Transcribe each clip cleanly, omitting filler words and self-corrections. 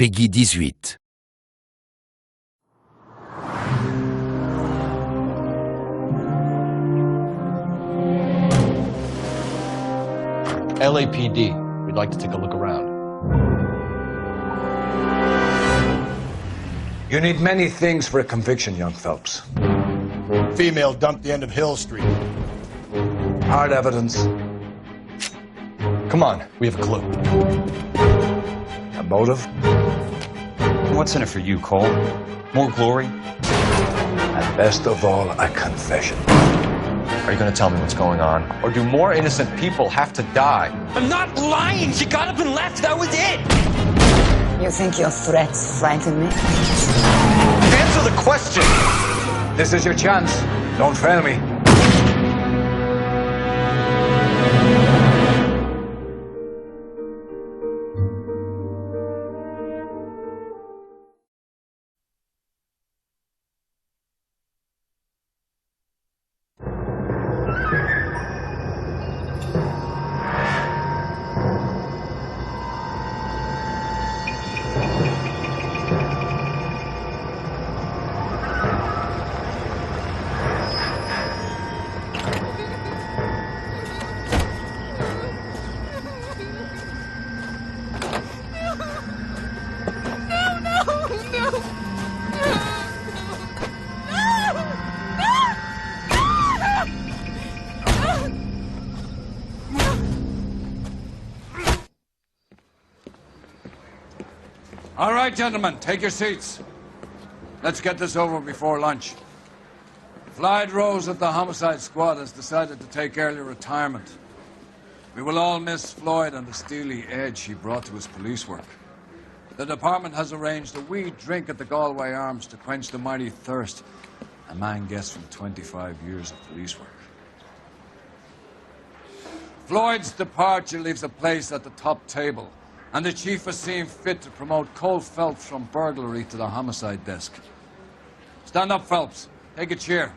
Peggy 18. LAPD, we'd like to take a look around. You need many things for a conviction, young Phelps. Female dumped the end of Hill Street. Hard evidence. Come on, we have a clue. A motive. What's in it for you, Cole? More glory? And best of all, a confession. Are you going to tell me what's going on? Or do more innocent people have to die? I'm not lying! She got up and left, that was it! You think your threats frighten me? Answer the question! This is your chance. Don't fail me. All right, gentlemen, take your seats. Let's get this over before lunch. Floyd Rose of the Homicide Squad has decided to take early retirement. We will all miss Floyd and the steely edge he brought to his police work. The department has arranged a wee drink at the Galway Arms to quench the mighty thirst a man gets from 25 years of police work. Floyd's departure leaves a place at the top table, and the chief has seen fit to promote Cole Phelps from burglary to the homicide desk. Stand up, Phelps. Take a chair.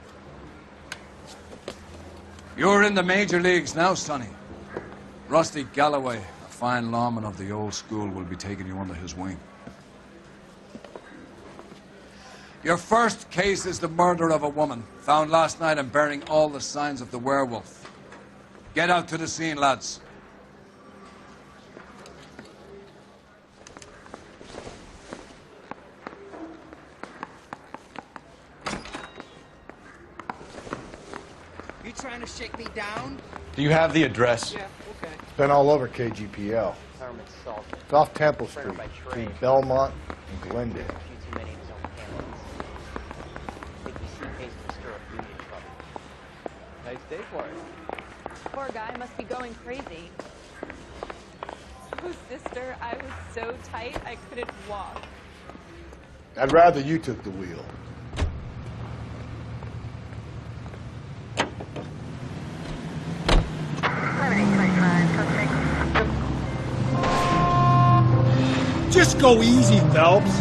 You're in the major leagues now, Sonny. Rusty Galloway, a fine lawman of the old school, will be taking you under his wing. Your first case is the murder of a woman, found last night and bearing all the signs of the werewolf. Get out to the scene, lads. You trying to shake me down? Do you have the address? Yeah, okay. Been all over KGPL. It's off Temple Street, between Belmont and Glendale. Nice day for it. Poor guy must be going crazy. Oh, sister, I was so tight I couldn't walk. I'd rather you took the wheel. Just go easy, Phelps.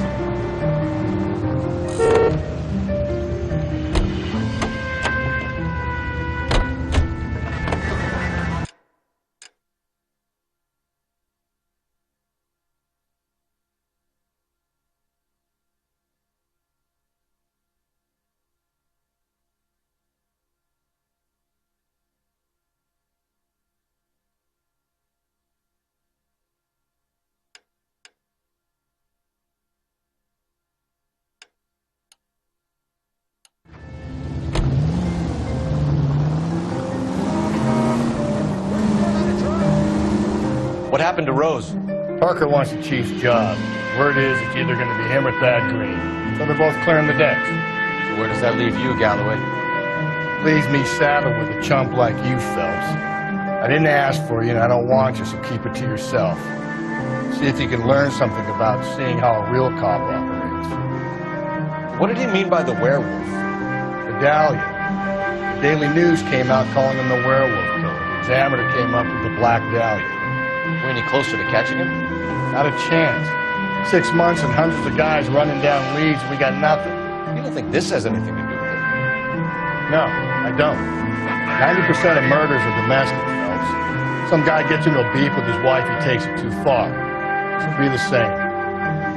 What happened to Rose? Parker wants the chief's job. Word is it's either going to be him or Thad Green. So they're both clearing the decks. So where does that leave you, Galloway? Leaves me saddled with a chump like you, Phelps. I didn't ask for you, and I don't want you, so keep it to yourself. See if you can learn something about seeing how a real cop operates. What did he mean by the werewolf? Medallion. The Daily News came out calling him the werewolf killer. The Examiner came up with the Black Dahlia. We're any closer to catching him? Not a chance. 6 months and hundreds of guys running down leads, and we got nothing. You don't think this has anything to do with it? No, I don't. 90% of murders are domestic, Phelps. Some guy gets into a beef with his wife, he takes it too far. This will be the same.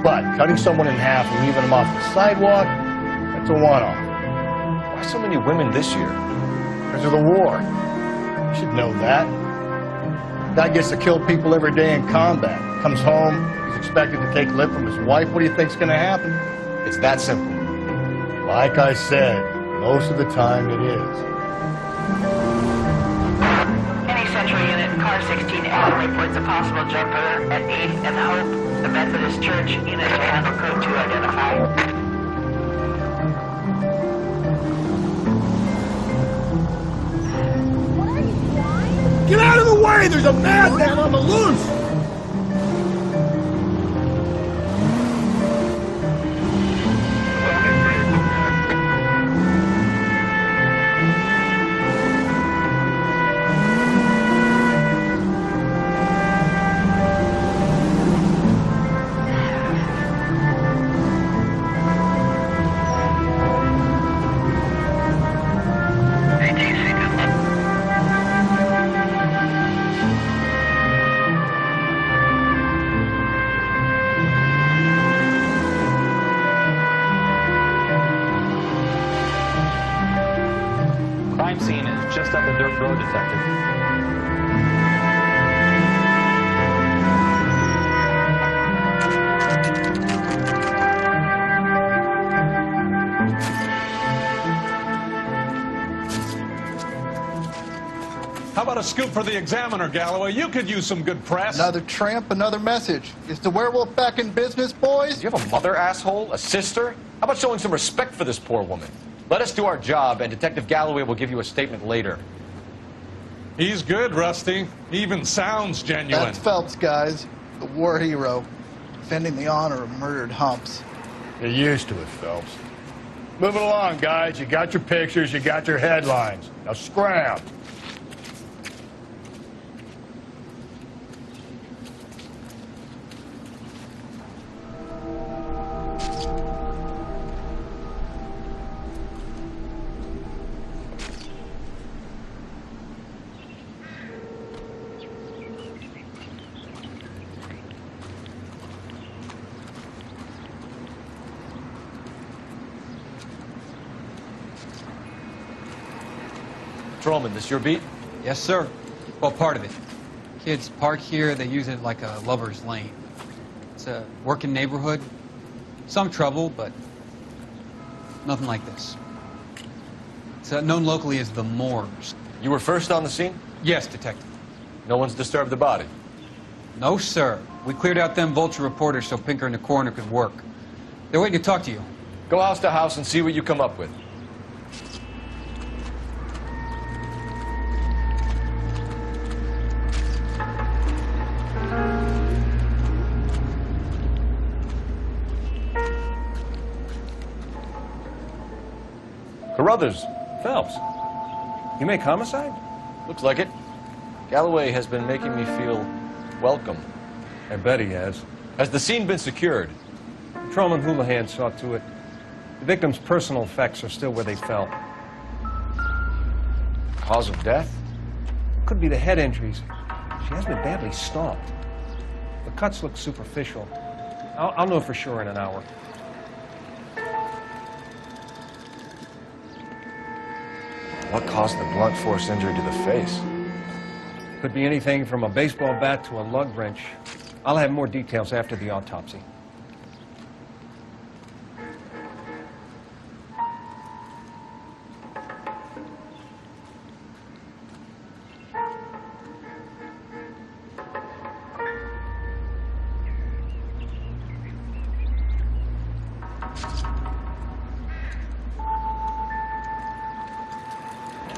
But cutting someone in half and leaving them off the sidewalk, that's a one-off. Why so many women this year? Because of the war. You should know that. Guy gets to kill people every day in combat. Comes home, he's expected to take lip from his wife. What do you think's going to happen? It's that simple. Like I said, most of the time it is. Any Central Unit, Car 16L reports a possible jumper at 8th and Hope. The Methodist Church unit to handle code 2 identified. Get out of the way! There's a madman on the loose! Crime scene is just up the dirt road, Detective. How about a scoop for the Examiner, Galloway? You could use some good press. Another tramp, another message. Is the werewolf back in business, boys? Do you have a mother, asshole? A sister? How about showing some respect for this poor woman? Let us do our job, and Detective Galloway will give you a statement later. He's good, Rusty. He even sounds genuine. That's Phelps, guys. The war hero. Defending the honor of murdered humps. You're used to it, Phelps. Moving along, guys. You got your pictures, you got your headlines. Now scram. Patrolman, this your beat? Yes, sir. Well, part of it. Kids park here, they use it like a lover's lane. It's a working neighborhood. Some trouble, but nothing like this. It's known locally as the Moors. You were first on the scene? Yes, Detective. No one's disturbed the body? No, sir. We cleared out them vulture reporters so Pinker and the coroner could work. They're waiting to talk to you. Go house to house and see what you come up with. Carruthers, Phelps, you make homicide? Looks like it. Galloway has been making me feel welcome. I bet he has. Has the scene been secured? Patrolman Houlihan saw to it. The victim's personal effects are still where they fell. Cause of death? Could be the head injuries. She has been badly stomped. The cuts look superficial. I'll know for sure in an hour. What caused the blunt force injury to the face? Could be anything from a baseball bat to a lug wrench. I'll have more details after the autopsy.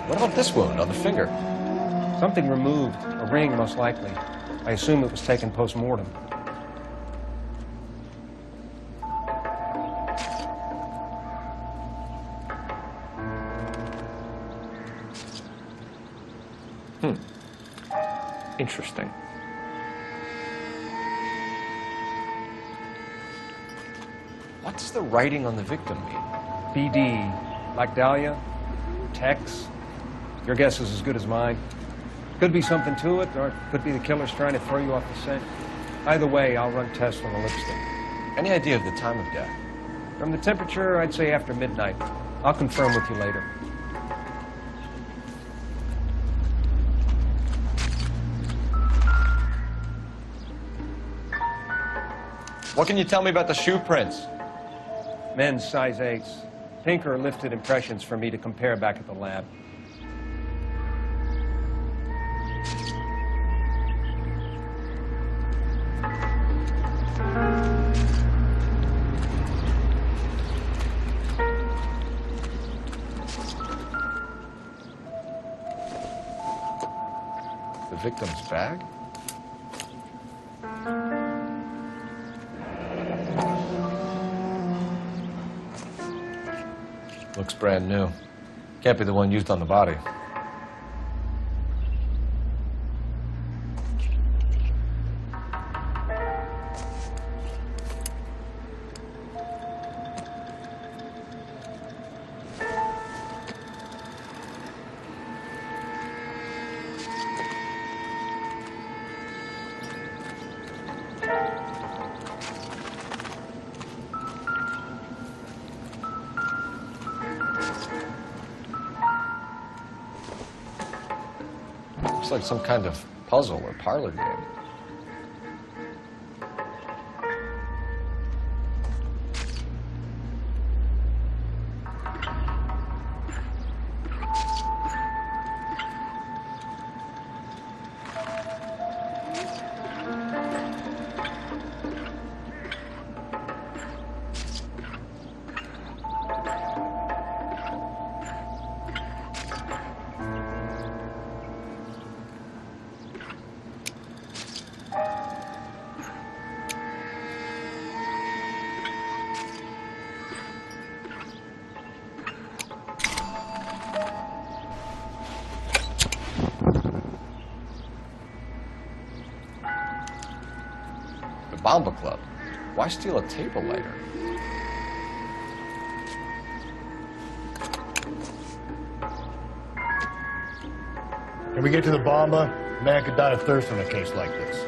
What about this wound on the finger? Something removed, a ring most likely. I assume it was taken post-mortem. Interesting. What does the writing on the victim mean? BD, like Dahlia, Tex. Your guess is as good as mine. Could be something to it, or it could be the killer's trying to throw you off the scent. Either way, I'll run tests on the lipstick. Any idea of the time of death? From the temperature, I'd say after midnight. I'll confirm with you later. What can you tell me about the shoe prints? Men's size 8s. Pinker lifted impressions for me to compare back at the lab. The victim's bag? Looks brand new. Can't be the one used on the body. Looks like some kind of puzzle or parlor game. Bomba Club. Why steal a table lighter? Can we get to the Bomba? Man could die of thirst on a case like this.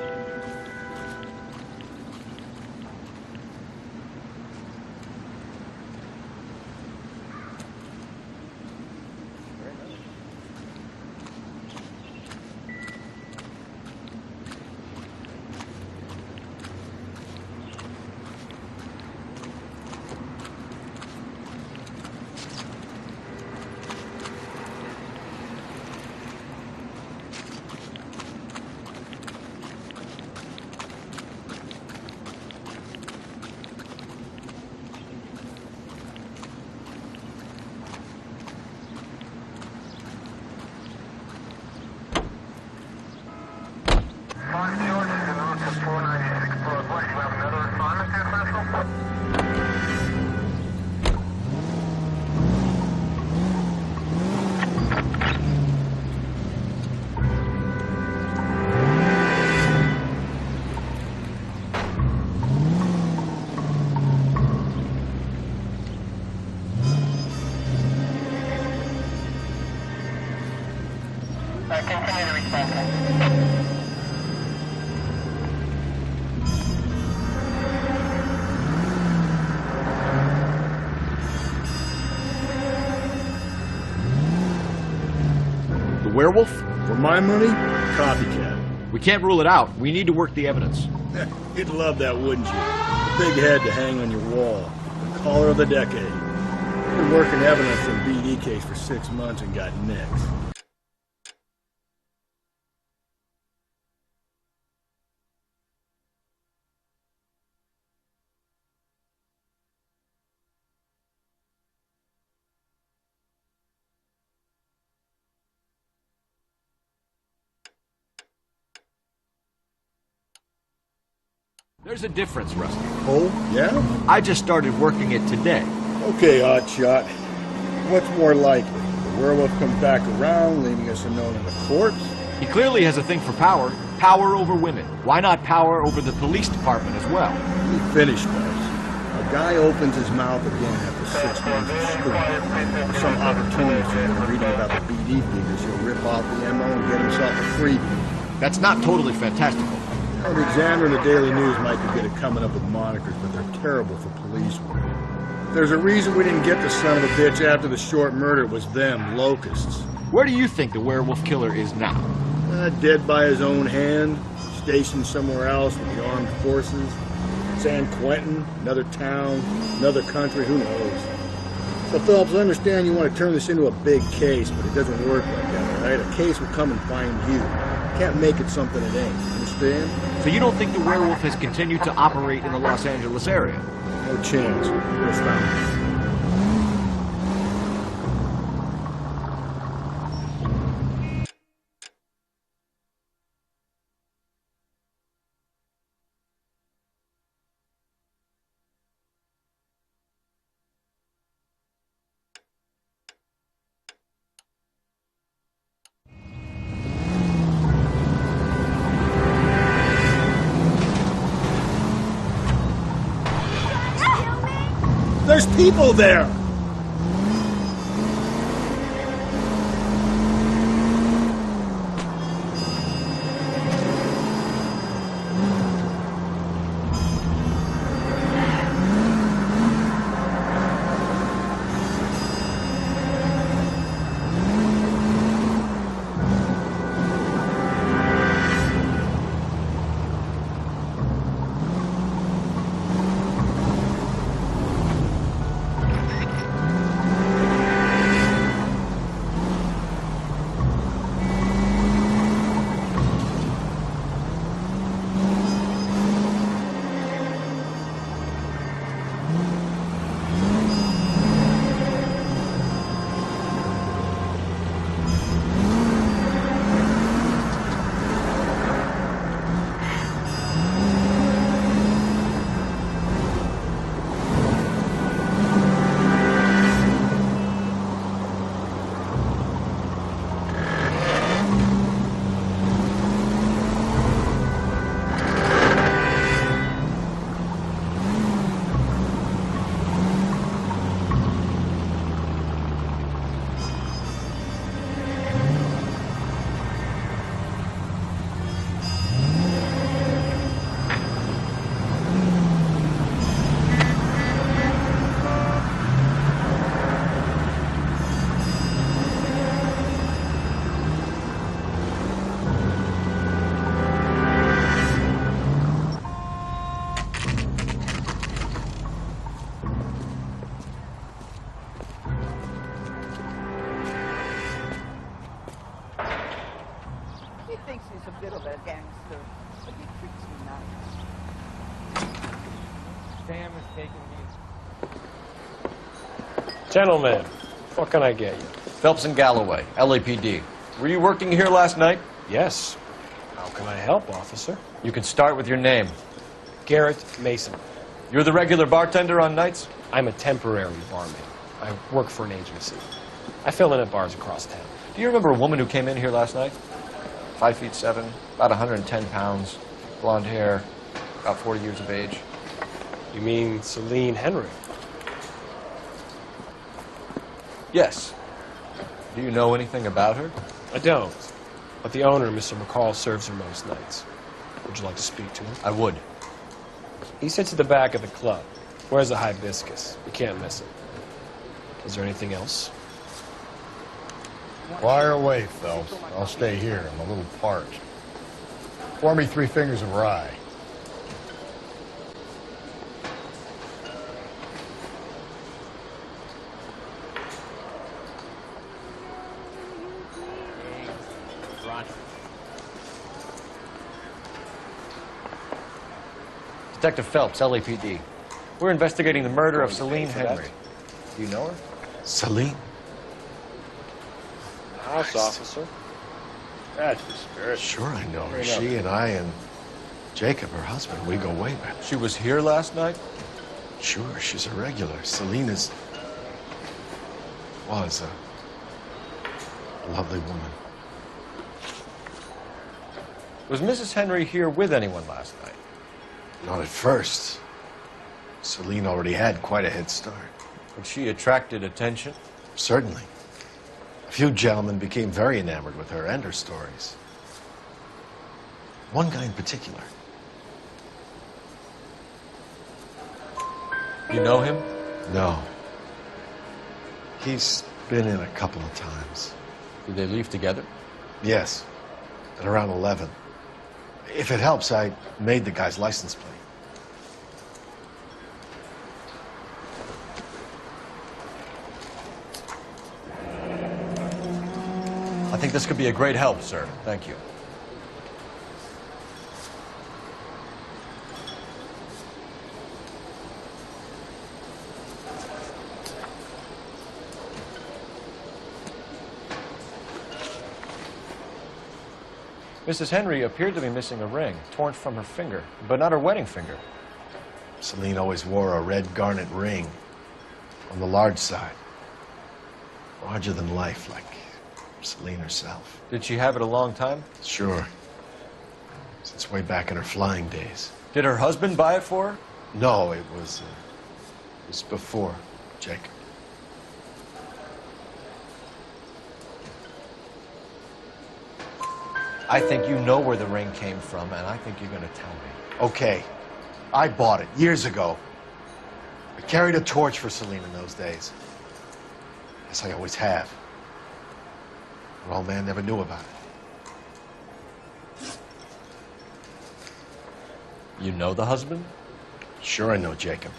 The werewolf? For my money, copycat. We can't rule it out. We need to work the evidence. You'd love that, wouldn't you? A big head to hang on your wall. The caller of the decade. You've been working evidence in BD case for 6 months and got nicks. There's a difference, Rusty. Oh, yeah? I just started working it today. Okay, Oddshot. What's more likely? The werewolf comes back around, leaving us a note in the corpse? He clearly has a thing for power. Power over women. Why not power over the police department as well? He finished us. A guy opens his mouth again after 6 months of school. Some opportunist who's been reading about the BD figures, he'll rip off the MO and get himself a freebie. That's not totally fantastical. Well, the Examiner and the Daily News might be good at coming up with monikers, but they're terrible for police work. There's a reason we didn't get the son of a bitch after the short murder. It was them, locusts. Where do you think the werewolf killer is now? Dead by his own hand, stationed somewhere else with the armed forces. San Quentin, another town, another country, who knows? So, Phelps, I understand you want to turn this into a big case, but it doesn't work like that, all right? A case will come and find you. Can't make it something it ain't. Understand? So you don't think the werewolf has continued to operate in the Los Angeles area? No chance. We'll stop it. There's people there! Thinks he's a bit of a gangster, but he treats me nice. Sam is taking me. Gentlemen, what can I get you? Phelps and Galloway, LAPD. Were you working here last night? Yes. How can I help, officer? You can start with your name. Garrett Mason. You're the regular bartender on nights? I'm a temporary barman. I work for an agency. I fill in at bars across town. Do you remember a woman who came in here last night? 5'7", about 110 pounds, blonde hair, about 40 years of age. You mean Celine Henry? Yes. Do you know anything about her? I don't. But the owner, Mr. McCall, serves her most nights. Would you like to speak to him? I would. He sits at the back of the club. Wears a hibiscus. You can't miss it. Is there anything else? Fire away, Phelps. I'll stay here. I'm a little parched. Pour me 3 fingers of rye. Detective Phelps, LAPD. We're investigating the murder of Celine Henry. Do you know her? Celine? House officer. That's the spirit. Sure I know her. She and I and Jacob, her husband, we go way back. She was here last night? Sure, she's a regular. Celine was a lovely woman. Was Mrs. Henry here with anyone last night? Not at first. Celine already had quite a head start. And she attracted attention? Certainly. A few gentlemen became very enamored with her and her stories. One guy in particular. You know him? No. He's been in a couple of times. Did they leave together? Yes, at around 11. If it helps, I made the guy's license plate. I think this could be a great help, sir. Thank you. Mrs. Henry appeared to be missing a ring, torn from her finger, but not her wedding finger. Celine always wore a red garnet ring on the large side. Larger than life, like Celine herself. Did she have it a long time? Sure. Since way back in her flying days. Did her husband buy it for her? No, it was before Jacob. I think you know where the ring came from, and I think you're going to tell me. Okay. I bought it years ago. I carried a torch for Celine in those days. As I always have. Her old man never knew about it. You know the husband? Sure I know Jacob.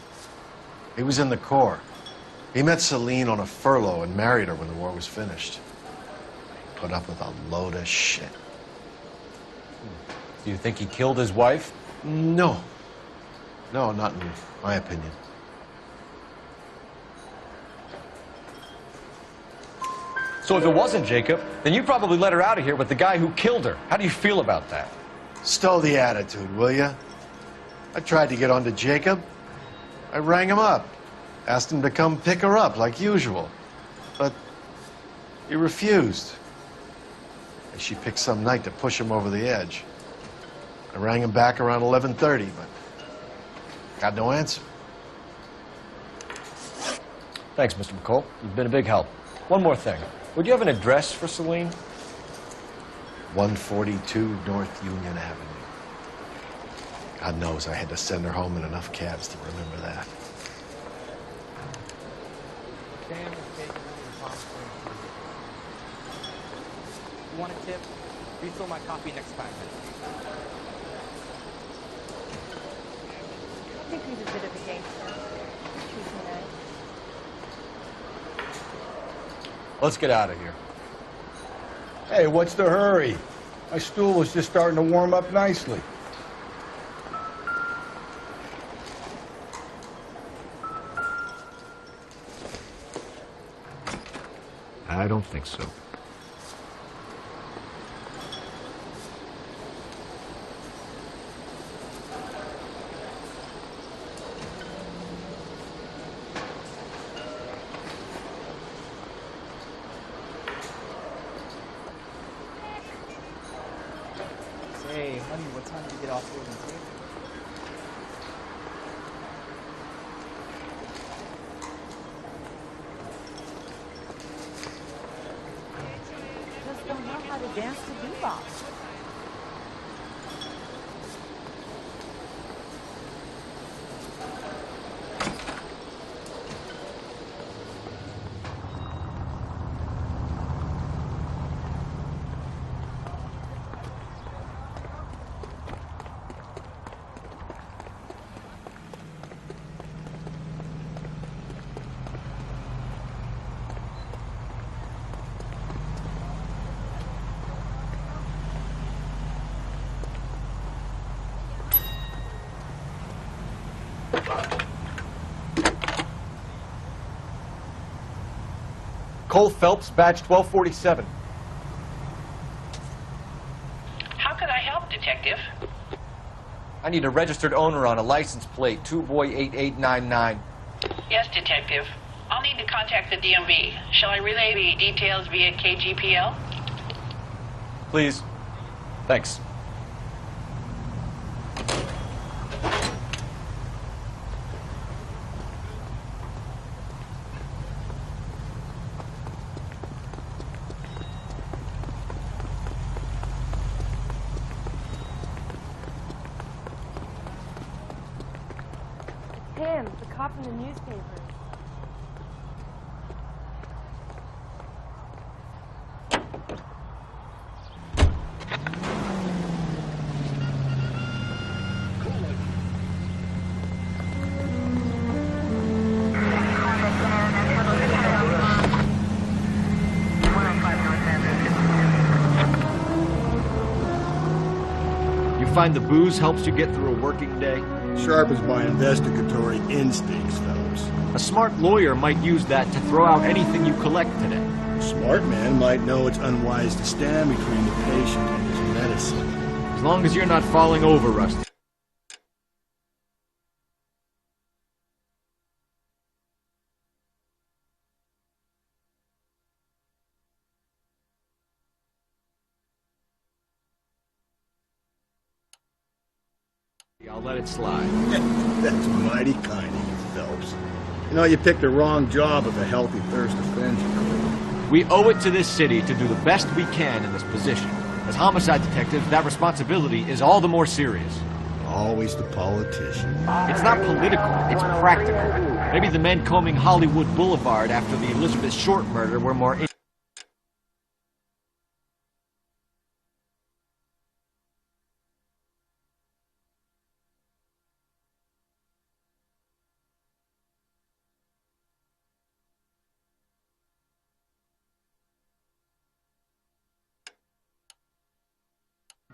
He was in the Corps. He met Celine on a furlough and married her when the war was finished. He put up with a load of shit. Do you think he killed his wife? No. No, not in my opinion. So if it wasn't Jacob, then you probably let her out of here with the guy who killed her. How do you feel about that? Stow the attitude, will ya? I tried to get onto Jacob. I rang him up. Asked him to come pick her up, like usual. But he refused. And she picked some night to push him over the edge. I rang him back around 11:30, but got no answer. Thanks, Mr. McCall. You've been a big help. One more thing. Would you have an address for Celine? 142 North Union Avenue. God knows I had to send her home in enough cabs to remember that. You want a tip? Refill my coffee next time. I think he's a bit of a gangster. Treats me nice. Let's get out of here. Hey, what's the hurry? My stool was just starting to warm up nicely. I don't think so. Hey, honey, what time did you get off work and take? Just don't know how to dance to bebop. Cole Phelps, badge 1247. How can I help, Detective? I need a registered owner on a license plate, 2boy8899. Yes, Detective. I'll need to contact the DMV. Shall I relay the details via KGPL? Please. Thanks. him, the cop in the newspaper. Find the booze helps you get through a working day? Sharpens my investigatory instincts, Phelps. A smart lawyer might use that to throw out anything you collect today. A smart man might know it's unwise to stand between the patient and his medicine. As long as you're not falling over, Rusty. I'll let it slide. That's mighty kind of you, Phelps. You know, you picked the wrong job if a healthy thirst offends you. We owe it to this city to do the best we can in this position. As homicide detectives, that responsibility is all the more serious. Always the politician. It's not political, it's practical. Maybe the men combing Hollywood Boulevard after the Elizabeth Short murder were more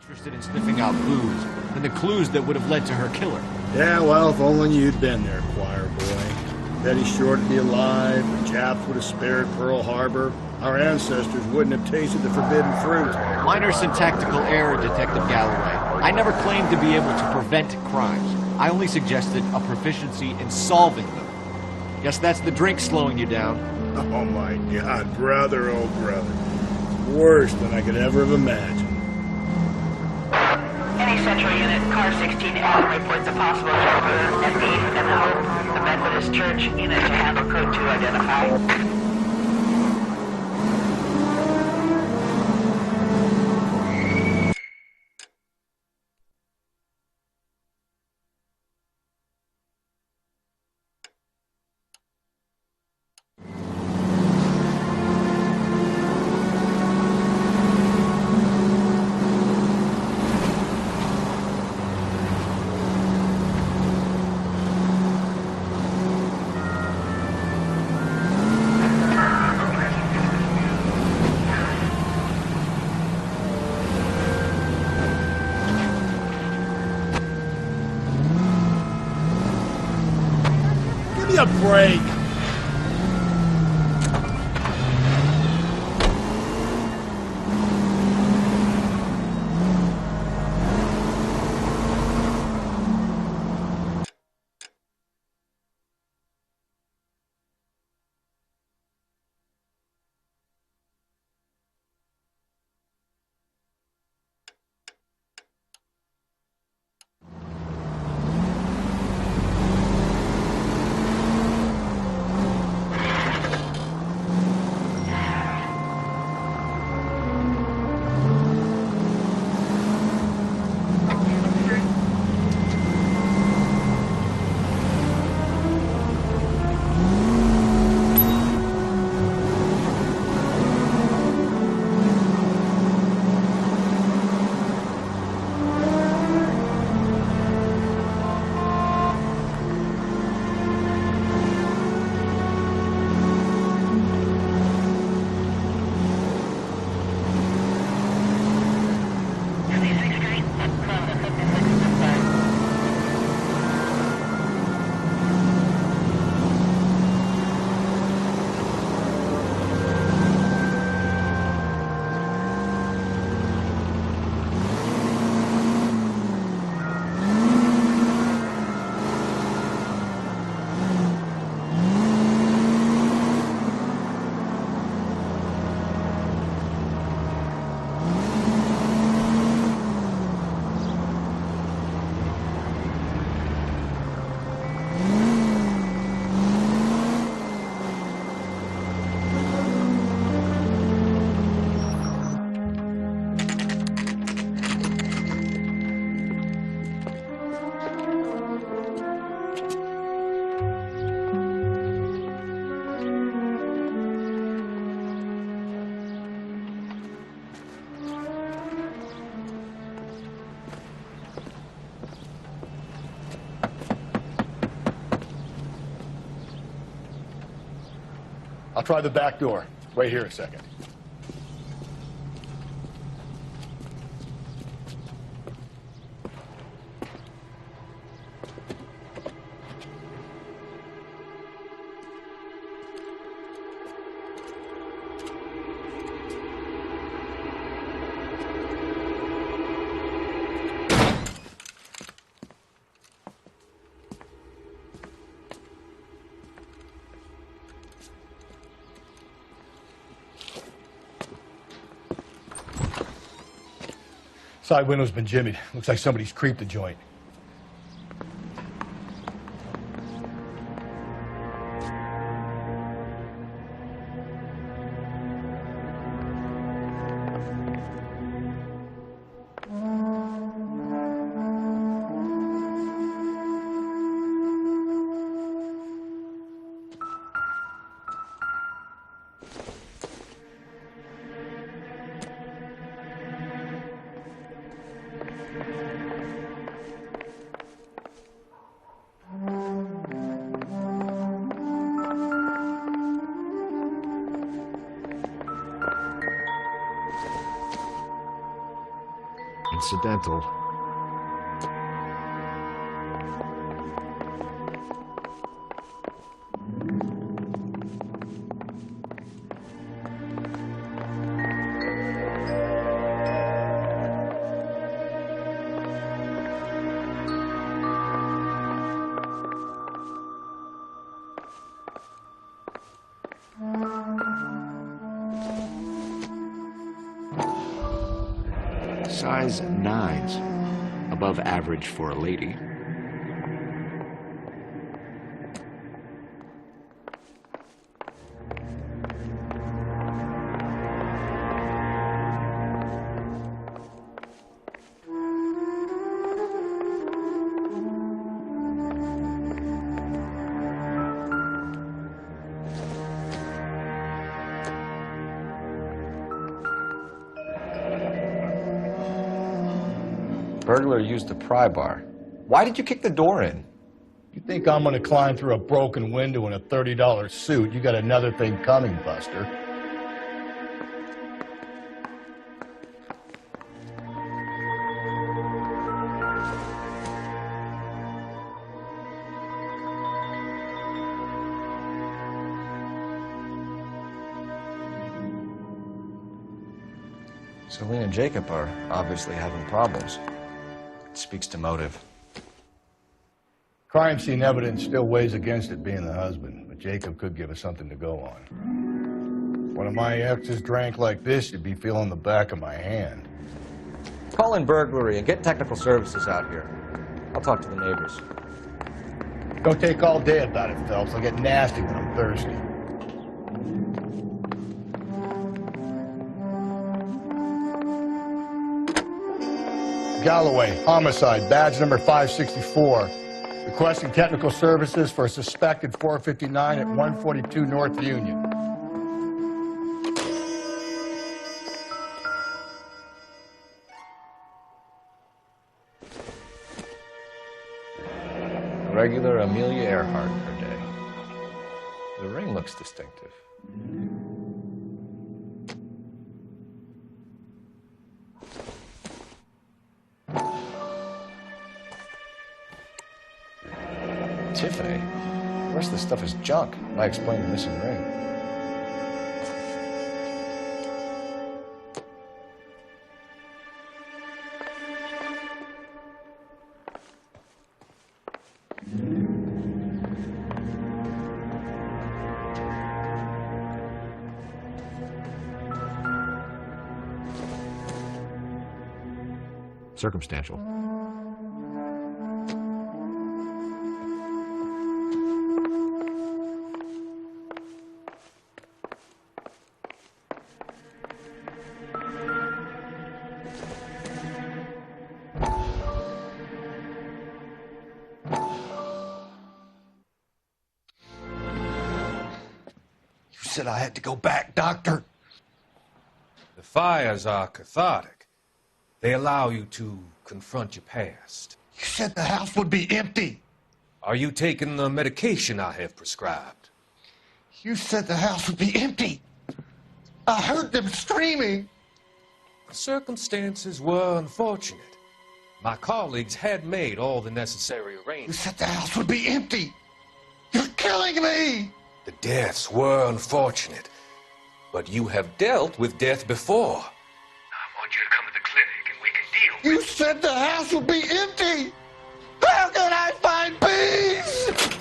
interested in sniffing out booze than the clues that would have led to her killer. Yeah, well, if only you'd been there, choir boy. Betty Short would be alive, the Japs would have spared Pearl Harbor, our ancestors wouldn't have tasted the forbidden fruit. Minor syntactical error, Detective Galloway. I never claimed to be able to prevent crimes. I only suggested a proficiency in solving them. Guess that's the drink slowing you down. Oh my God, brother, oh brother. It's worse than I could ever have imagined. Any Central Unit, Car 16L reports a possible jumper at 8th and Hope, the Methodist Church. Unit to handle code 2 identify. Give me a break. I'll try the back door. Wait here a second. Side window's been jimmied. Looks like somebody's creeped the joint. Incidental. Size 9s, above average for a lady. Burglar used a pry bar. Why did you kick the door in? You think I'm gonna climb through a broken window in a $30 suit? You got another thing coming, Buster. Celine and Jacob are obviously having problems. It speaks to motive. Crime scene evidence still weighs against it being the husband, but Jacob could give us something to go on. One of my exes drank like this, you'd be feeling the back of my hand. Call in burglary and get technical services out here. I'll talk to the neighbors. Don't take all day about it, Phelps. I'll get nasty when I'm thirsty. Galloway, homicide, badge number 564. Requesting technical services for a suspected 459 at 142 North Union. Regular Amelia Earhart per day. The ring looks distinctive. Tiffany? The rest of the stuff is junk. I explained the missing ring. Circumstantial. Said I had to go back, Doctor. The fires are cathartic. They allow you to confront your past. You said the house would be empty. Are you taking the medication I have prescribed? You said the house would be empty. I heard them screaming. Circumstances were unfortunate. My colleagues had made all the necessary You arrangements. said the house would be empty. You're killing me. The deaths were unfortunate, but you have dealt with death before. I want you to come to the clinic and we can deal. You said the house would be empty. How can I find peace?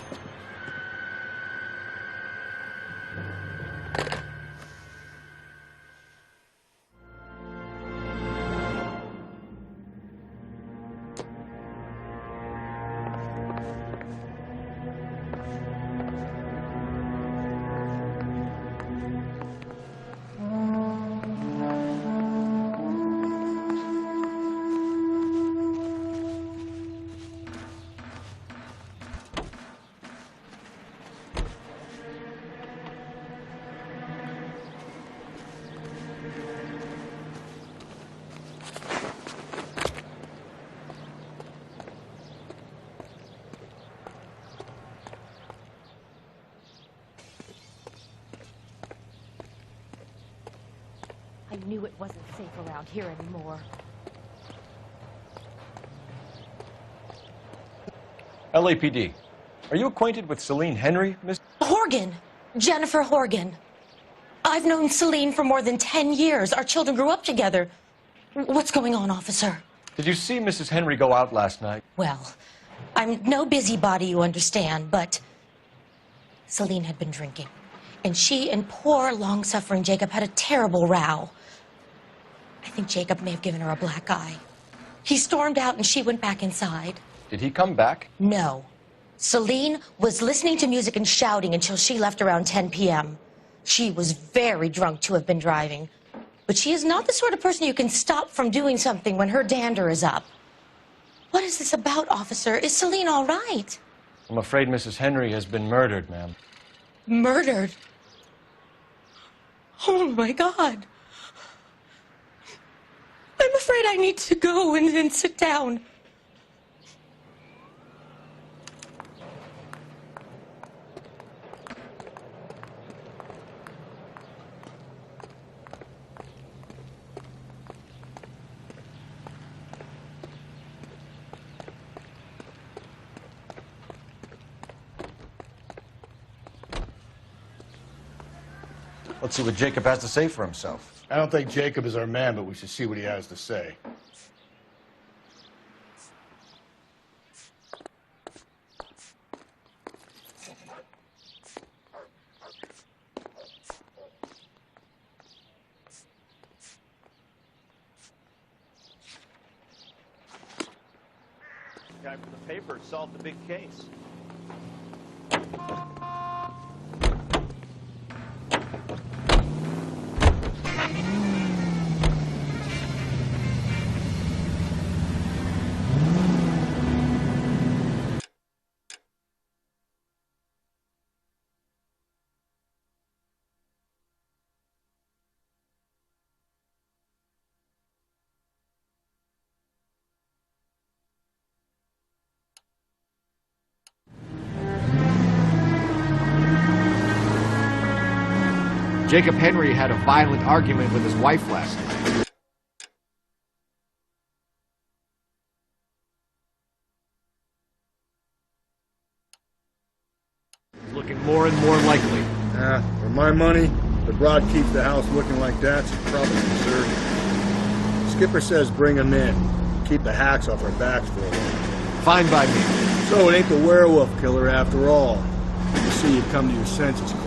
I knew it wasn't safe around here anymore. LAPD. Are you acquainted with Celine Henry, Miss? Horgan! Jennifer Horgan. I've known Celine for more than 10 years. Our children grew up together. What's going on, officer? Did you see Mrs. Henry go out last night? Well, I'm no busybody, you understand, but Celine had been drinking. And she and poor, long-suffering Jacob had a terrible row. I think Jacob may have given her a black eye. He stormed out and she went back inside. Did he come back? No. Celine was listening to music and shouting until she left around 10 p.m. She was very drunk to have been driving. But she is not the sort of person you can stop from doing something when her dander is up. What is this about, officer? Is Celine all right? I'm afraid Mrs. Henry has been murdered, ma'am. Murdered? Oh, my God. I'm afraid I need to go and sit down. Let's see what Jacob has to say for himself. I don't think Jacob is our man, but we should see what he has to say. The guy from the paper solved the big case. Jacob Henry had a violent argument with his wife last night. It's looking more and more likely. For my money, the broad keeps the house looking like that, she's probably deserving. Skipper says bring him in. Keep the hacks off our backs for a while. Fine by me. So it ain't the werewolf killer after all. You see, you've come to your senses, Cole.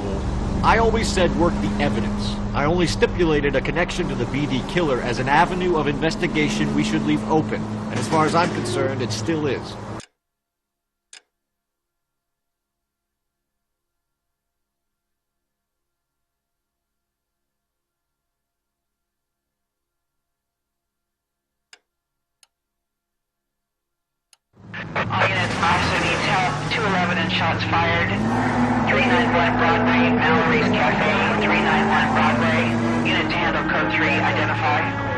I always said work the evidence. I only stipulated a connection to the BD killer as an avenue of investigation we should leave open. And as far as I'm concerned, it still is. All units, officer needs help. 211 and shots fired. 391 Broadway, Mallory's Cafe. 391 Broadway. Unit to handle code 3. Identify.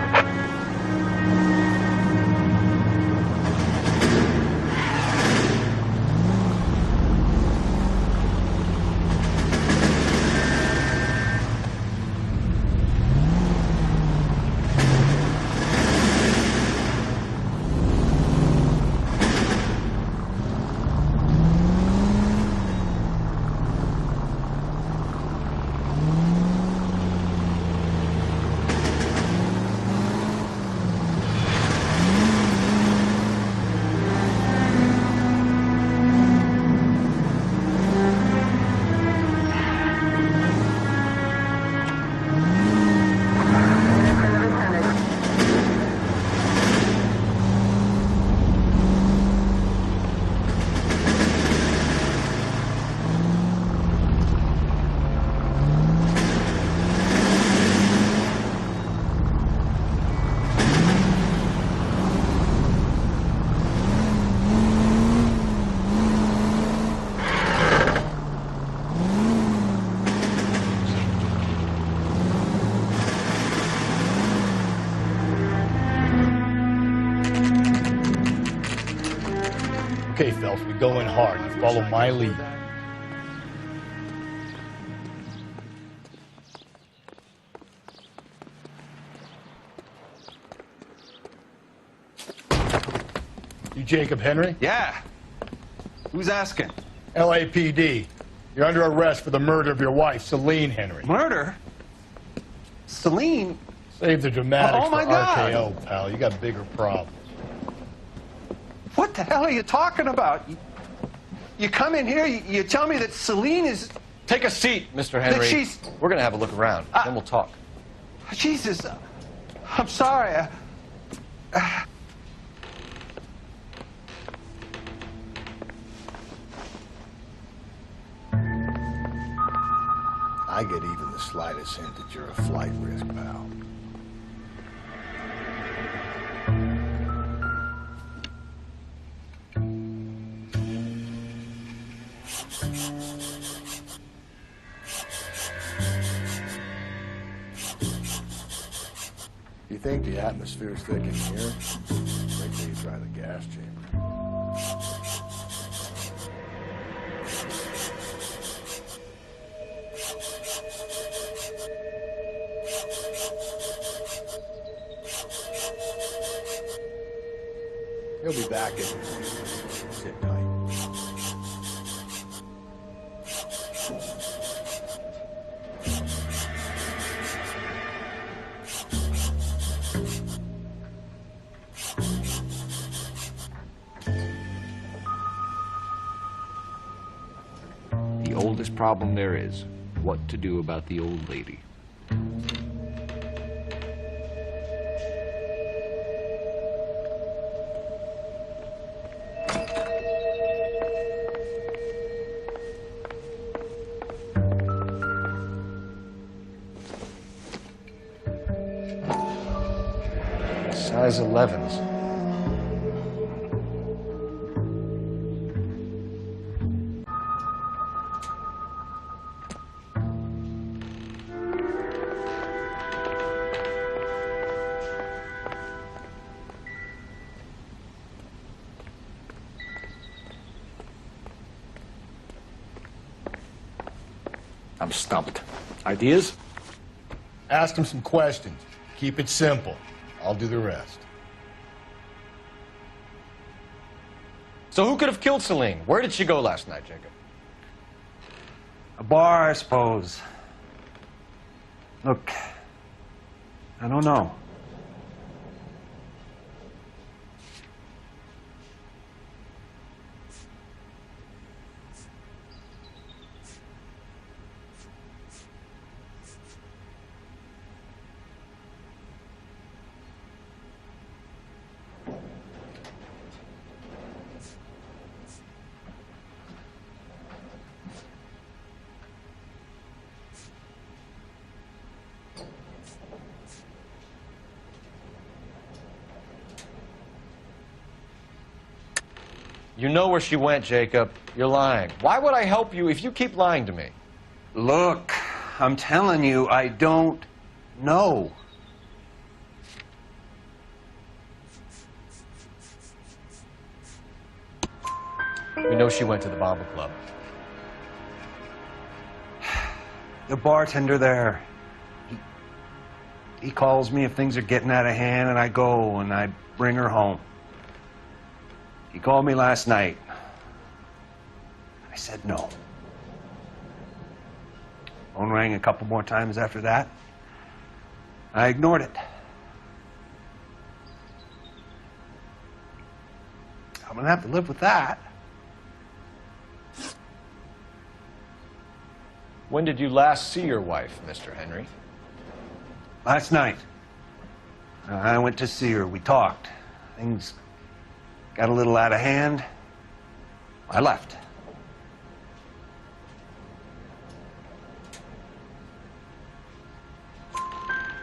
go in hard. You follow my lead. You Jacob Henry? Yeah. Who's asking? LAPD. You're under arrest for the murder of your wife, Celine Henry. Murder? Celine? Save the dramatics Oh, my for God. RKO, pal. You got bigger problems. What the hell are you talking about? You come in here, you tell me that Celine is... Take a seat, Mr. Henry. That she's... We're going to have a look around, then we'll talk. Jesus. I'm sorry. I get even the slightest hint that you're a flight risk, pal. You think the atmosphere's thick in here? Wait till you try the gas chamber. He'll be back in. Sit tight. The oldest problem there is, what to do about the old lady. Size 11s. I'm stumped. Ideas? Ask him some questions. Keep it simple. I'll do the rest. So who could have killed Celine? Where did she go last night, Jacob? A bar, I suppose. Look, I don't know. You know where she went, Jacob. You're lying. Why would I help you if you keep lying to me? Look, I'm telling you, I don't know. We know she went to the Bomber Club. The bartender there, he calls me if things are getting out of hand, and I go and I bring her home. He called me last night. I said no. Phone rang a couple more times after that. I ignored it. I'm gonna have to live with that. When did you last see your wife, Mr. Henry? Last night. I went to see her. We talked. Things got a little out of hand. I left.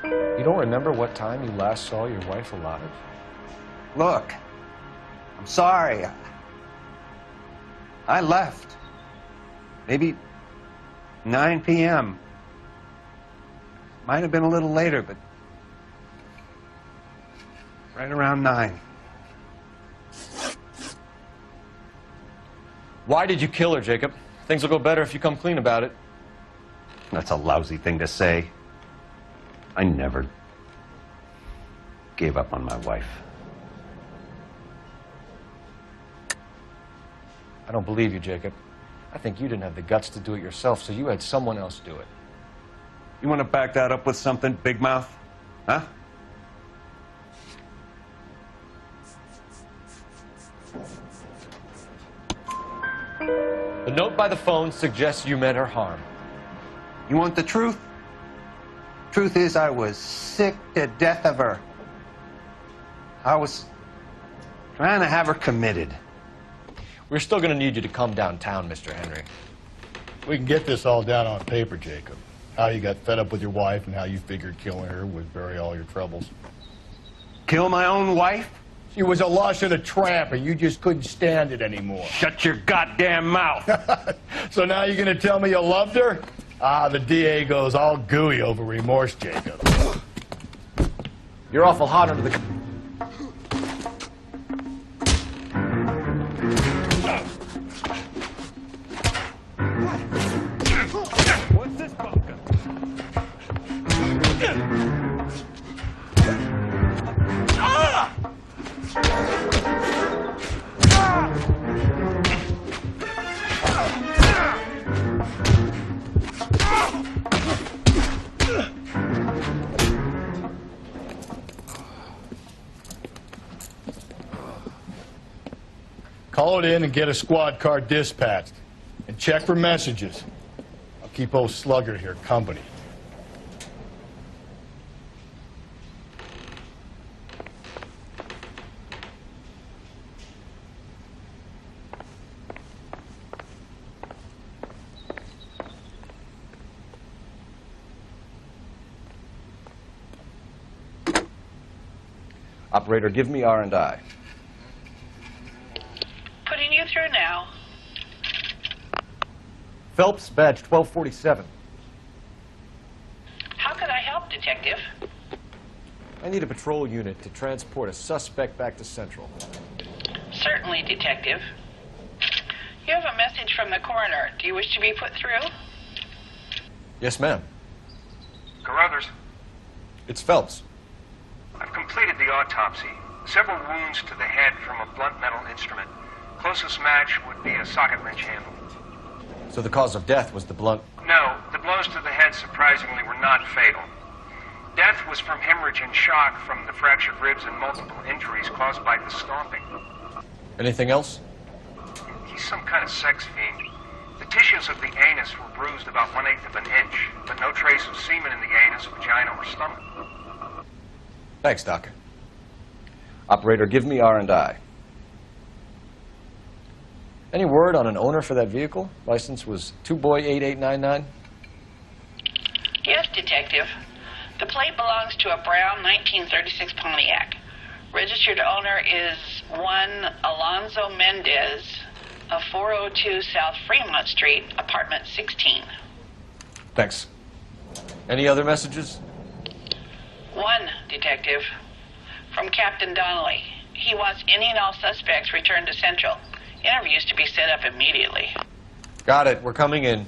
You don't remember what time you last saw your wife alive? Look, I'm sorry. I left. Maybe 9 p.m. Might have been a little later, but right around 9. Why did you kill her, Jacob? Things will go better if you come clean about it. That's a lousy thing to say. I never gave up on my wife. I don't believe you, Jacob. I think you didn't have the guts to do it yourself, so you had someone else do it. You want to back that up with something, Big Mouth? Huh? The note by the phone suggests you meant her harm. You want the truth? Truth is, I was sick to death of her. I was trying to have her committed. We're still going to need you to come downtown, Mr. Henry. We can get this all down on paper, Jacob. How you got fed up with your wife and how you figured killing her would bury all your troubles. Kill my own wife? She was a lush and a tramp, and you just couldn't stand it anymore. Shut your goddamn mouth. So now you're going to tell me you loved her? Ah, the DA goes all gooey over remorse, Jacob. You're awful hot under the... What's this bunker? Call it in and get a squad car dispatched. And check for messages. I'll keep old Slugger here company. Operator, give me R&I. Putting you through now. Phelps, badge 1247. How can I help, Detective? I need a patrol unit to transport a suspect back to Central. Certainly, Detective. You have a message from the coroner. Do you wish to be put through? Yes, ma'am. Carruthers, It's Phelps. I've completed the autopsy. Several wounds to the head from a blunt metal instrument. Closest match would be a socket wrench handle. So the cause of death was the blunt... No, the blows to the head surprisingly were not fatal. Death was from hemorrhage and shock from the fractured ribs and multiple injuries caused by the stomping. Anything else? He's some kind of sex fiend. The tissues of the anus were bruised about 1/8 of an inch, but no trace of semen in the anus, vagina, or stomach. Thanks, Doc. Operator, give me R&I. Any word on an owner for that vehicle? License was 2boy8899. Yes, Detective. The plate belongs to a brown 1936 Pontiac. Registered owner is one Alonzo Mendez of 402 South Fremont Street, apartment 16. Thanks. Any other messages? One, Detective. From Captain Donnelly. He wants any and all suspects returned to Central. Interviews to be set up immediately. Got it. We're coming in.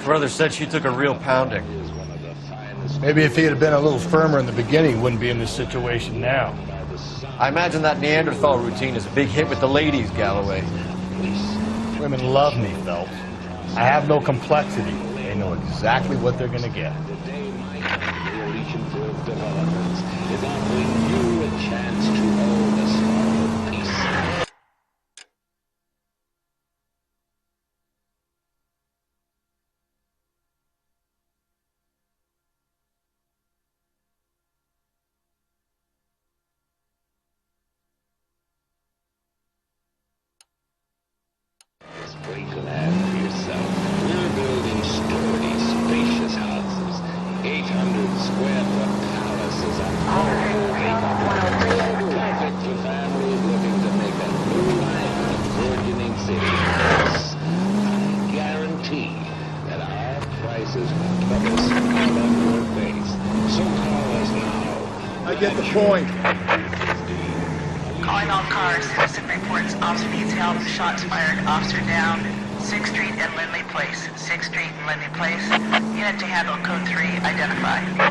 Carruthers said she took a real pounding. Maybe if he had been a little firmer in the beginning, he wouldn't be in this situation now. I imagine that Neanderthal routine is a big hit with the ladies, Galloway. Women love me, Phelps. I have no complexity. They know exactly what they're going to get. Is offering you a chance to own a small piece. Well, you can have for yourself. We're building sturdy, spacious houses, 800 square foot palaces on perfect for families looking to make a new life in a burgeoning city. Yes, I guarantee that our prices will put a smile on your face. So call us now. I get the point. Calling all cars. Citizen reports officer needs help. Shots fired. Officer down. 6th Street and Lindley Place. 6th Street and Lindley Place. Unit to handle code 3. Identify.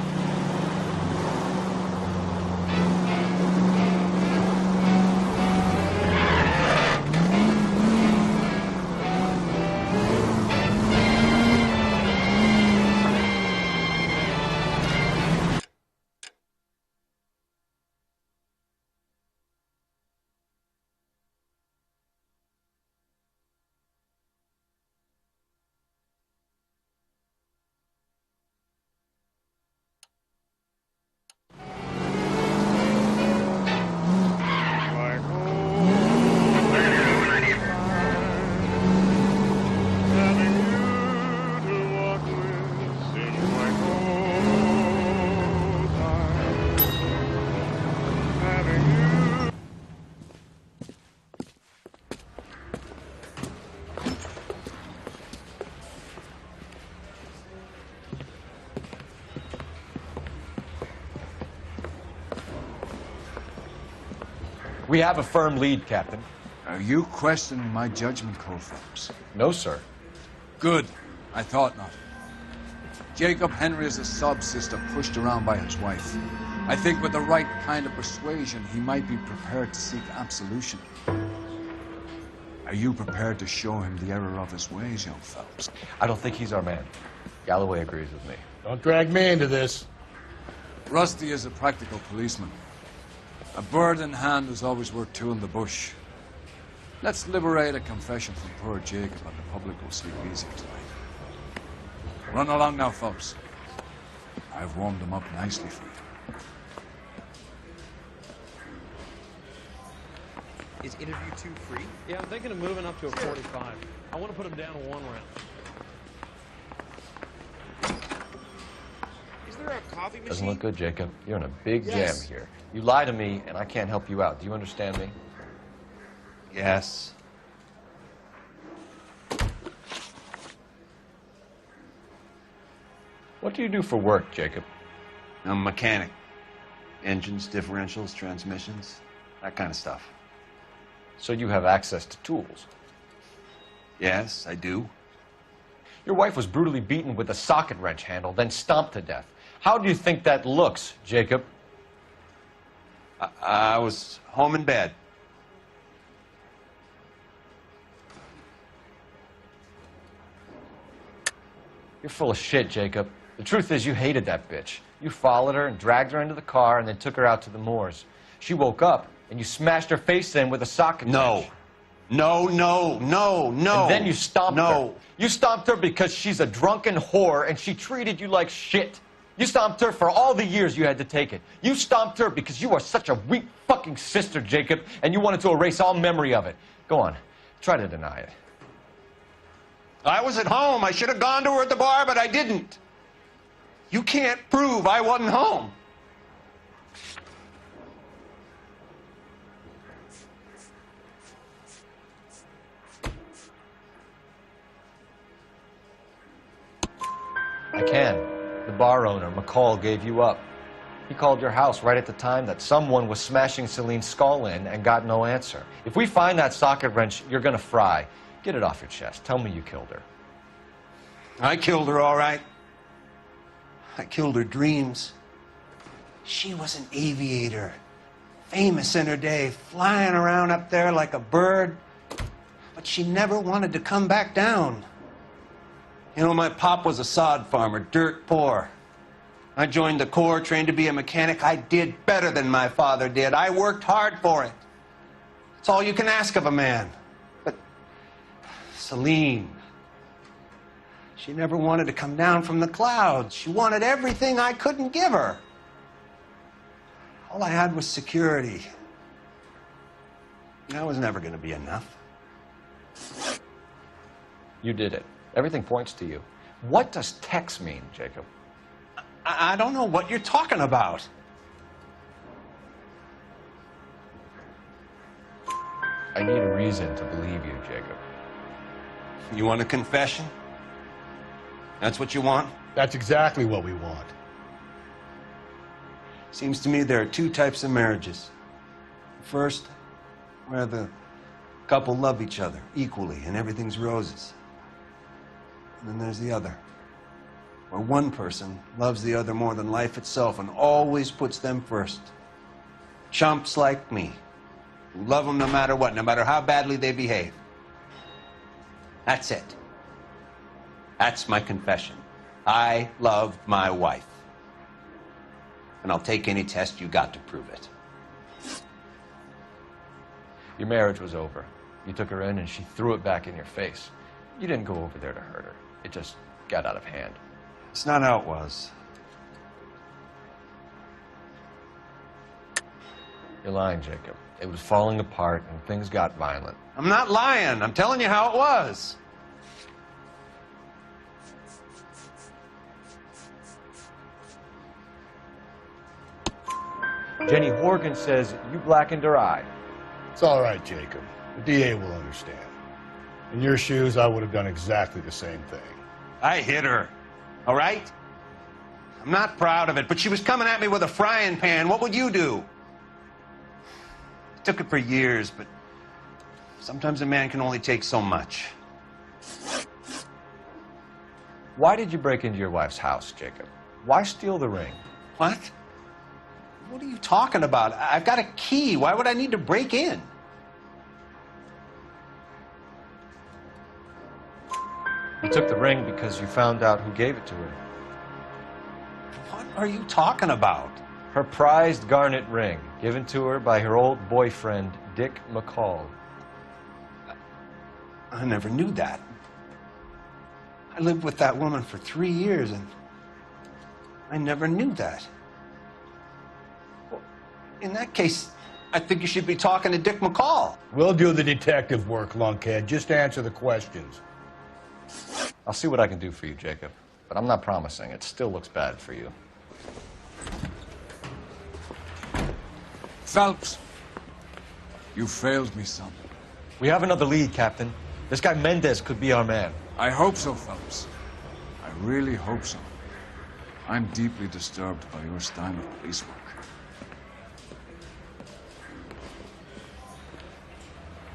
We have a firm lead, Captain. Are you questioning my judgment call, Phelps? No, sir. Good. I thought not. Jacob Henry is a sub-sister pushed around by his wife. I think with the right kind of persuasion, he might be prepared to seek absolution. Are you prepared to show him the error of his ways, young Phelps? I don't think he's our man. Galloway agrees with me. Don't drag me into this. Rusty is a practical policeman. A bird in hand is always worth two in the bush. Let's liberate a confession from poor Jacob and the public will sleep easier tonight. Run along now, Phelps. I've warmed them up nicely for you. Is interview 2 free? Yeah, I'm thinking of moving up to a 45. I want to put him down in 1 round. Is there a coffee machine? Doesn't look good, Jacob. You're in a big Yes. jam here. You lie to me, and I can't help you out. Do you understand me? Yes. What do you do for work, Jacob? I'm a mechanic. Engines, differentials, transmissions, that kind of stuff. So you have access to tools? Yes, I do. Your wife was brutally beaten with a socket wrench handle, then stomped to death. How do you think that looks, Jacob? I was home in bed. You're full of shit, Jacob. The truth is you hated that bitch. You followed her and dragged her into the car and then took her out to the moors. She woke up and you smashed her face in with a socket wrench. No. And then you stomped her. You stomped her because she's a drunken whore and she treated you like shit. You stomped her for all the years you had to take it. You stomped her because you are such a weak fucking sister, Jacob, and you wanted to erase all memory of it. Go on. Try to deny it. I was at home. I should have gone to her at the bar, but I didn't. You can't prove I wasn't home. I can. The bar owner, McCall, gave you up. He called your house right at the time that someone was smashing Celine's skull in and got no answer. If we find that socket wrench, you're gonna fry. Get it off your chest. Tell me you killed her. I killed her, all right. I killed her dreams. She was an aviator, famous in her day, flying around up there like a bird. But she never wanted to come back down. You know, my pop was a sod farmer, dirt poor. I joined the Corps, trained to be a mechanic. I did better than my father did. I worked hard for it. It's all you can ask of a man. But Celine, she never wanted to come down from the clouds. She wanted everything I couldn't give her. All I had was security. That was never going to be enough. You did it. Everything points to you. What does Tex mean, Jacob? I don't know what you're talking about. I need a reason to believe you, Jacob. You want a confession? That's what you want? That's exactly what we want. Seems to me there are two types of marriages. First, where the couple love each other equally and everything's roses. And then there's the other, where one person loves the other more than life itself and always puts them first. Chumps like me, who love them no matter what, no matter how badly they behave. That's it. That's my confession. I love my wife. And I'll take any test you got to prove it. Your marriage was over. You took her in and she threw it back in your face. You didn't go over there to hurt her. It just got out of hand. It's not how it was. You're lying, Jacob. It was falling apart and things got violent. I'm not lying. I'm telling you how it was. Jenny Horgan says you blackened her eye. It's all right, Jacob. The DA will understand. In your shoes, I would have done exactly the same thing. I hit her, all right? I'm not proud of it, but she was coming at me with a frying pan. What would you do? I took it for years, but sometimes a man can only take so much. Why did you break into your wife's house, Jacob? Why steal the ring? What? What are you talking about? I've got a key. Why would I need to break in? You took the ring because you found out who gave it to her. What are you talking about? Her prized garnet ring, given to her by her old boyfriend, Dick McCall. I never knew that. I lived with that woman for 3 years, and I never knew that. Well, in that case, I think you should be talking to Dick McCall. We'll do the detective work, lunkhead. Just answer the questions. I'll see what I can do for you, Jacob. But I'm not promising. It still looks bad for you. Phelps, you failed me, son. We have another lead, Captain. This guy Mendez could be our man. I hope so, Phelps. I really hope so. I'm deeply disturbed by your style of police work.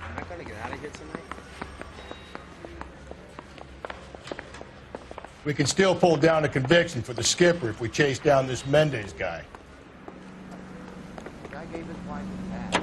Am I gonna get out of here tonight? We can still pull down a conviction for the skipper if we chase down this Mendez guy. The guy gave his wife a bat.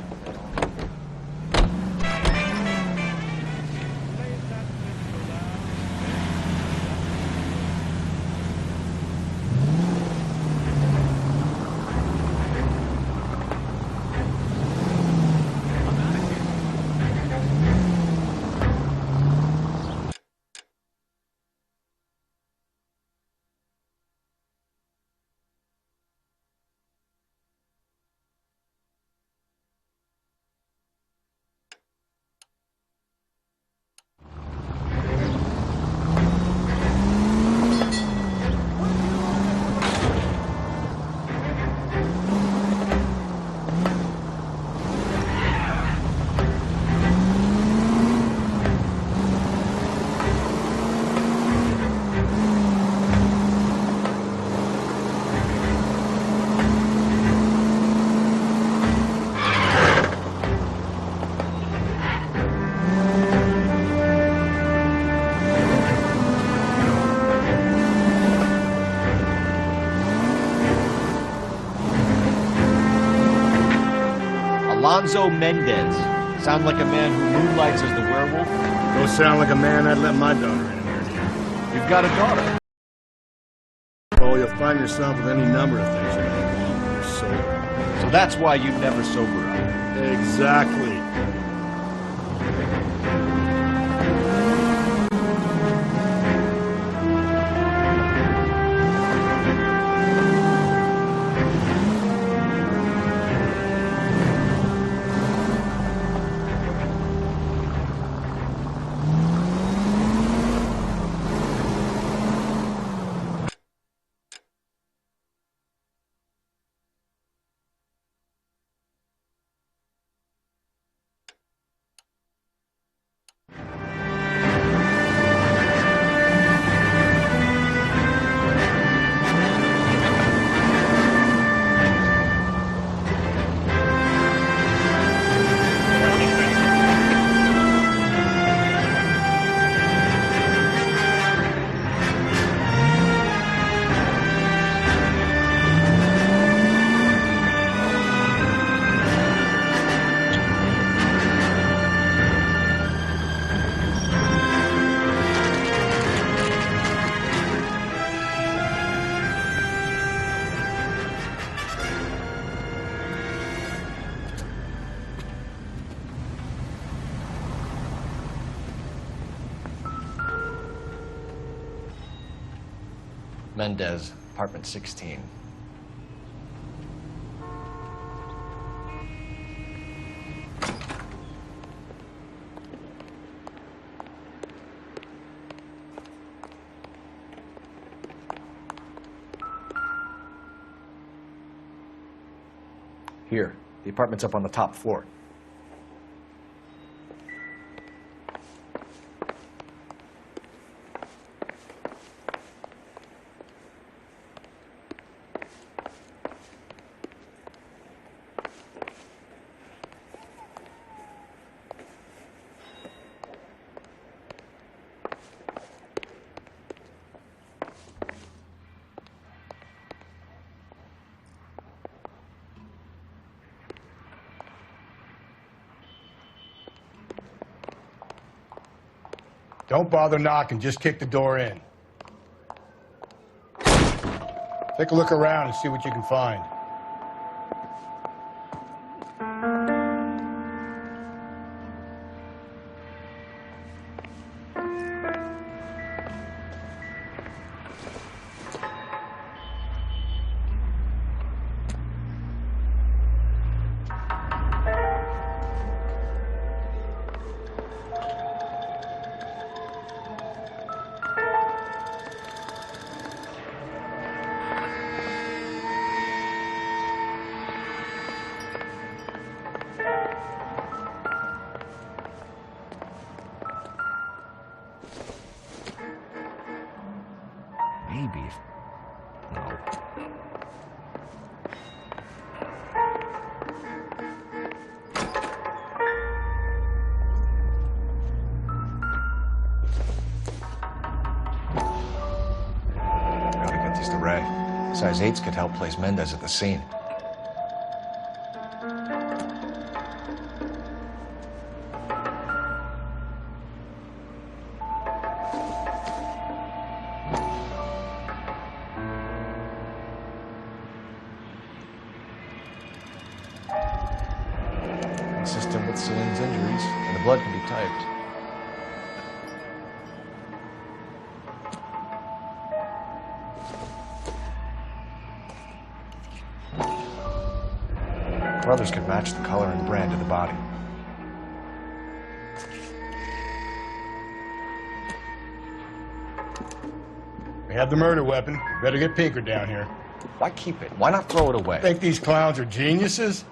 Alonzo Mendez. Sound like a man who moonlights as the werewolf? Don't sound like a man I'd let my daughter in here. You've got a daughter. Oh, you'll find yourself with any number of things you don't want when you're sober. So that's why you never sober up. Exactly. Mendez, apartment 16. Here, the apartment's up on the top floor. Don't bother knocking, just kick the door in. Take a look around and see what you can find. Maybe. No. Gotta get these to Ray. Size 8s could help place Mendez at the scene. Consistent with Celine's injuries, and the blood can be typed. Brothers could match the color and brand of the body. We have the murder weapon. Better get Pinker down here. Why keep it? Why not throw it away? Think these clowns are geniuses?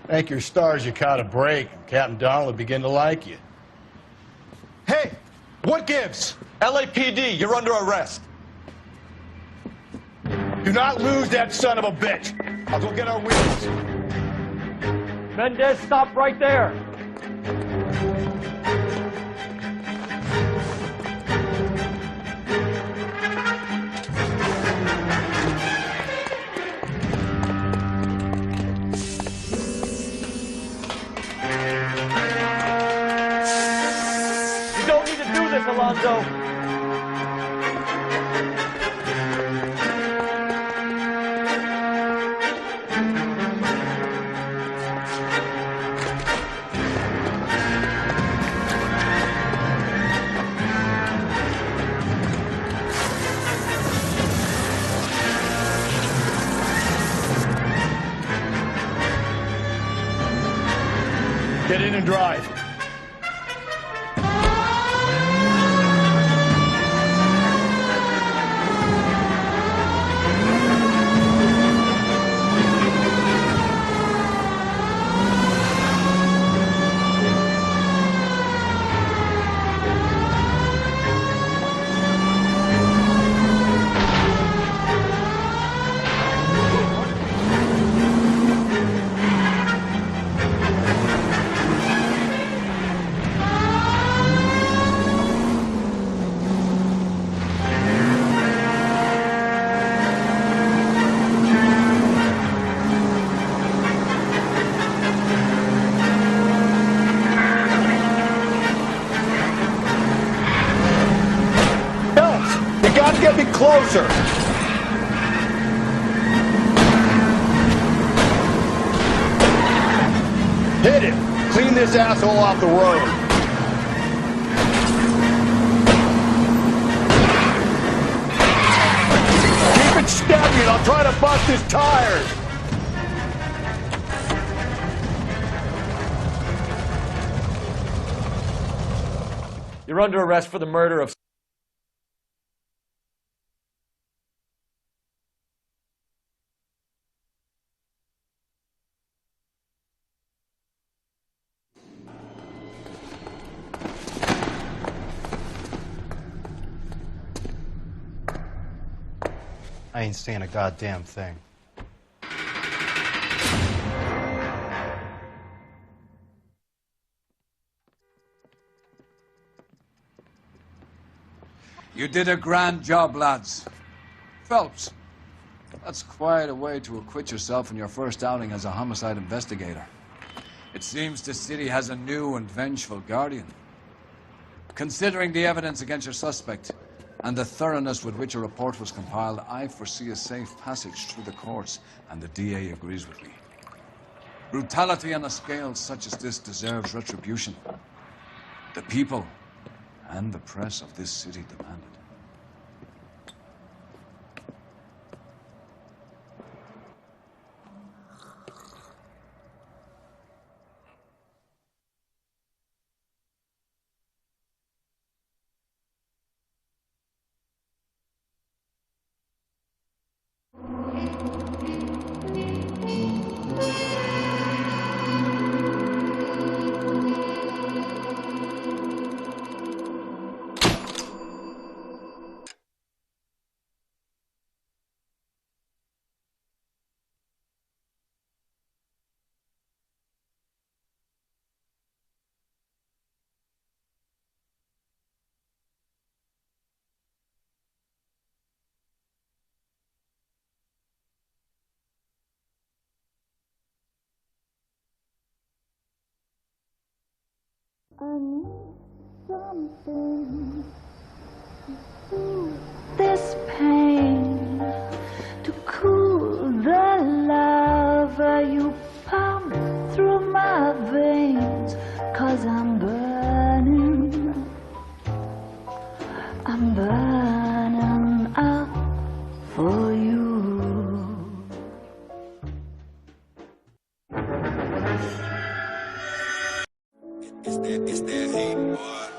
Thank your stars you caught a break, and Captain Donald will begin to like you. Hey! What gives? LAPD, you're under arrest. Do not lose that son of a bitch. I'll go get our wheels. Mendez, stop right there! You don't need to do this, Alonzo! Get in and drive. Get me closer. Hit him. Clean this asshole off the road. it. I'll try to bust his tires. You're under arrest for the murder of... I ain't saying a goddamn thing. You did a grand job, lads. Phelps, that's quite a way to acquit yourself in your first outing as a homicide investigator. It seems the city has a new and vengeful guardian. Considering the evidence against your suspect and the thoroughness with which a report was compiled, I foresee a safe passage through the courts, and the DA agrees with me. Brutality on a scale such as this deserves retribution. The people and the press of this city demand it. I need something to soothe this pain, to cool the lava you pump through my veins, 'cause I'm burning up for you. It's that heat, boy.